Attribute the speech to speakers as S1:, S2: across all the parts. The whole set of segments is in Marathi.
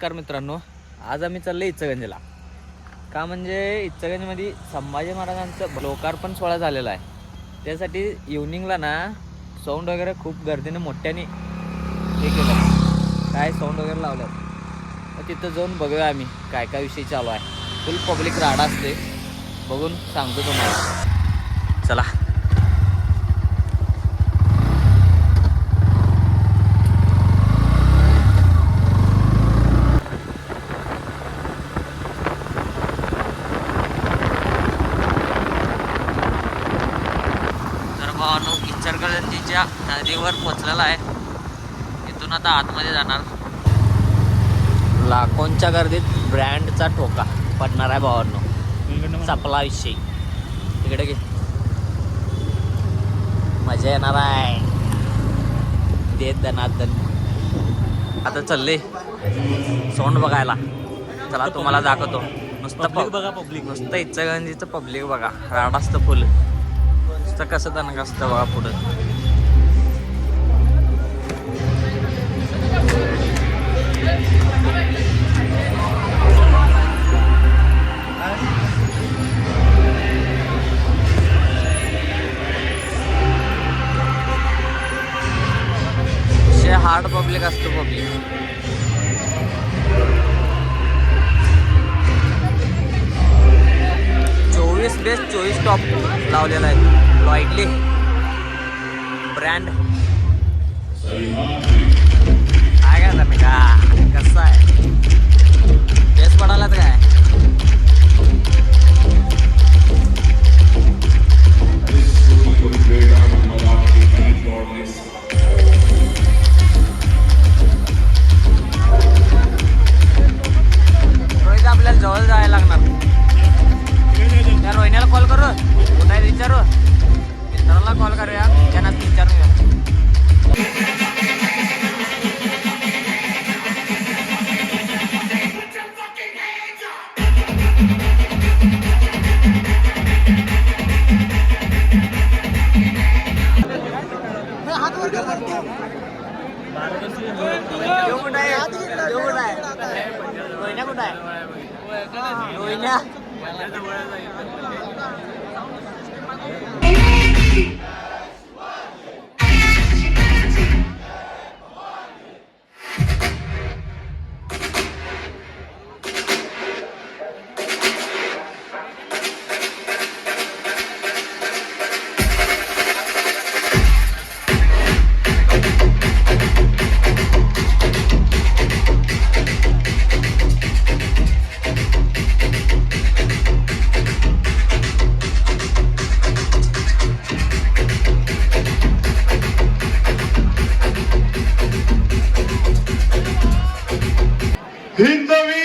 S1: नमस्कार मित्रांनो, आज आम्ही चाललो इचलकरंजीला. का म्हणजे इचलकरंजीमध्ये संभाजी महाराजांचं लोकार्पण सोहळा झालेला आहे. त्यासाठी इव्हनिंगला ना साऊंड वगैरे खूप गर्दीने मोठ्याने हे केलं, काय साऊंड वगैरे लावलं. तर तिथं जाऊन बघूया आम्ही काय काय विषय चालू आहे. फुल पब्लिक राडा असते, बघून सांगतो तुम्हाला. चला इचलकरंजीच्या नदीवर पोचलेला आहे. इथून आता आतमध्ये जाणार. लाखोंच्या गर्दीत ब्रँडचा ठोका पडणार आहे भावांनो. चपला विषयी तिकडे घे, मजा येणार आहे. देत दनादन. आता चालले सोंड बघायला. चला तुम्हाला दाखवतो. नुसतं बघा पब्लिक, नुसतं इचलकरंजीचं पब्लिक बघा. राड असतं फुल. कसं त्यांना असतं बघा पुढं. हार्ड पब्लिक असतं पब्लिक. बेस्ट 24 टॉप लावलेला आहे. लॉइडली ब्रँड. काय काय तुम्ही का कसं आहे बेस्ट पडायला तर काय. रोहित आपल्याला जवळ जायला लागणार. त्या रोहिण्याला कॉल करू, कुठे विचारू, मित्राला कॉल करूया, त्यांना विचारूया. कुठं आहे रोहिण्या? कुठं आहे रोहिण्या?
S2: हिंदवी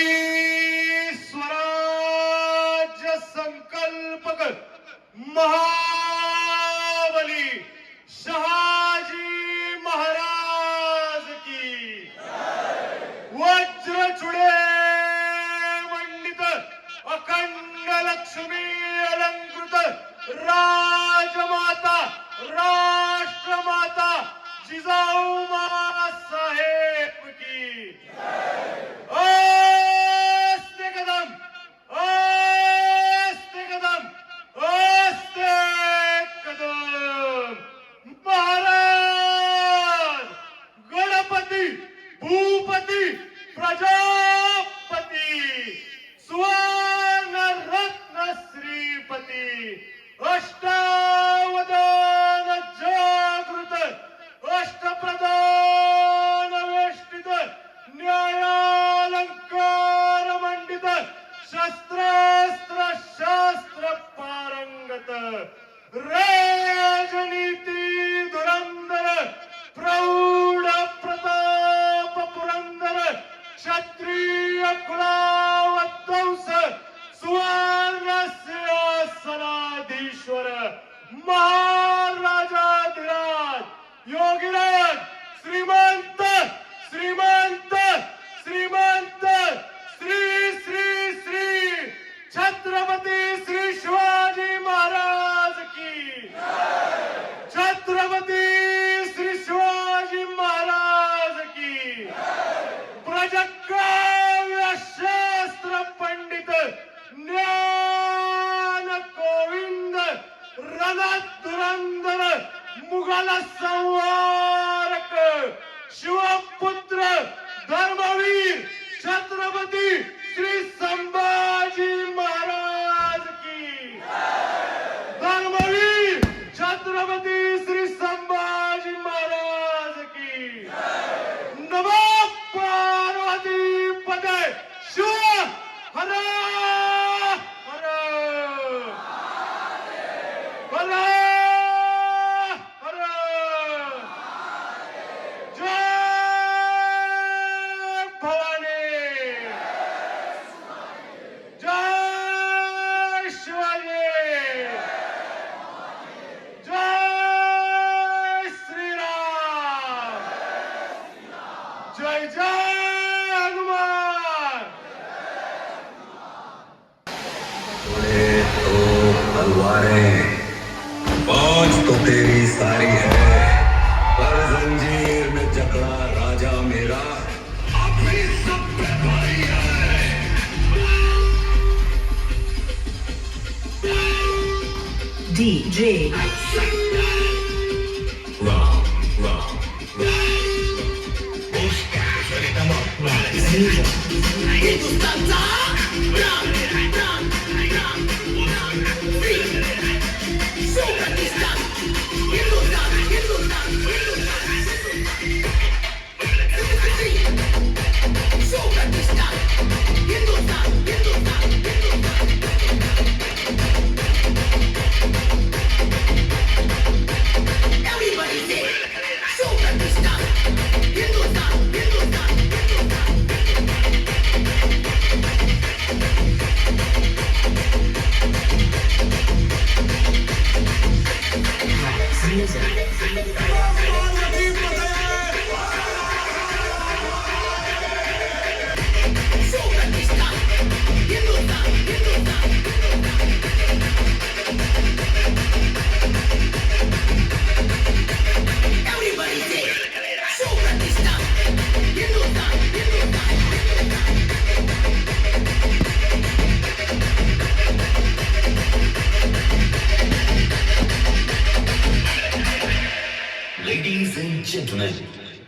S2: स्वराज्य संकल्पक महाबली शहाजी महाराज की वज्रचुडे मंडित अखंड लक्ष्मी अलंकृत राजमाता राष्ट्रमाता जिजाऊ साहेब की अस्ते कदम, अस्ते कदम, अस्ते कदम. महाराज गणपती भूपती प्रजापती सुवर्ण रत्न श्रीपती अष्टावधान जागृत अष्टप्रधान युगाला संवारक शिवपुत्र धर्मवीर छत्रपती श्री संभाजी महाराज की धर्मवीर छत्रपती श्री संभाजी महाराज की नमो पार्वती पते शिव हर हर हर हर जय भवानी जय शिवाजी जय श्रीराम जय जय हनुमान
S3: बोले तो तलवारें फौज तो तेरी सारी है पर जंजीर में जकड़ा राजा मेरा अपनी सब पे भारी है
S4: DJ
S3: Wrong, wrong.
S5: Ladies and gentlemen,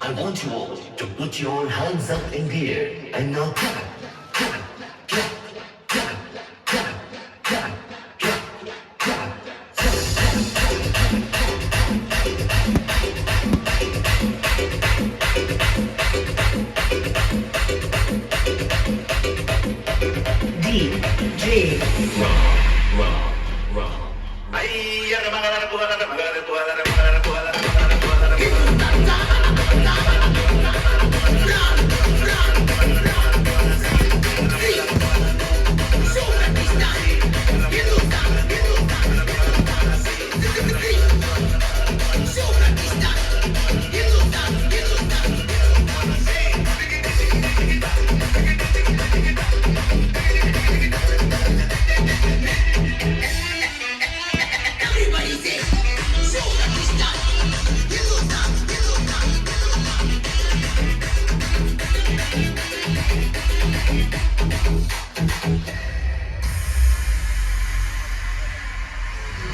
S5: I want you all to put your hands up in the air and now clap, clap, clap, clap, clap, clap, clap, clap.
S4: DJ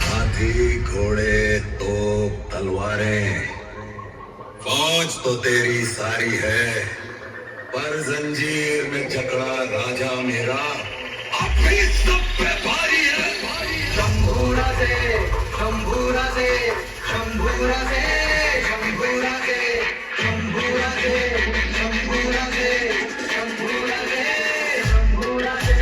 S3: हाथी घोड़े तो तलवारें फौज तो तेरी सारी है पर जंजीर में जकड़ा राजा मेरा अपनी सब पे भारी है
S6: शंभूराजे शंभूराजे शंभूराजे शंभूराजे शंभूराजे शंभूराजे शंभूराजे शंभूराजे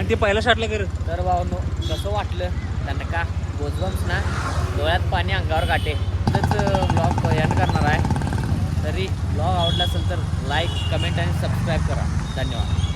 S7: आणि ते पहिल्या शॉटला कर.
S1: तर भावांनो कसं वाटलं त्यांना का गोजबम्स ना डोळ्यात पाणी अंगावर काटे तच ब्लॉग एंड करणार आहे. तरी ब्लॉग आवडला असेल तर लाईक कमेंट आणि सबस्क्राईब करा. धन्यवाद.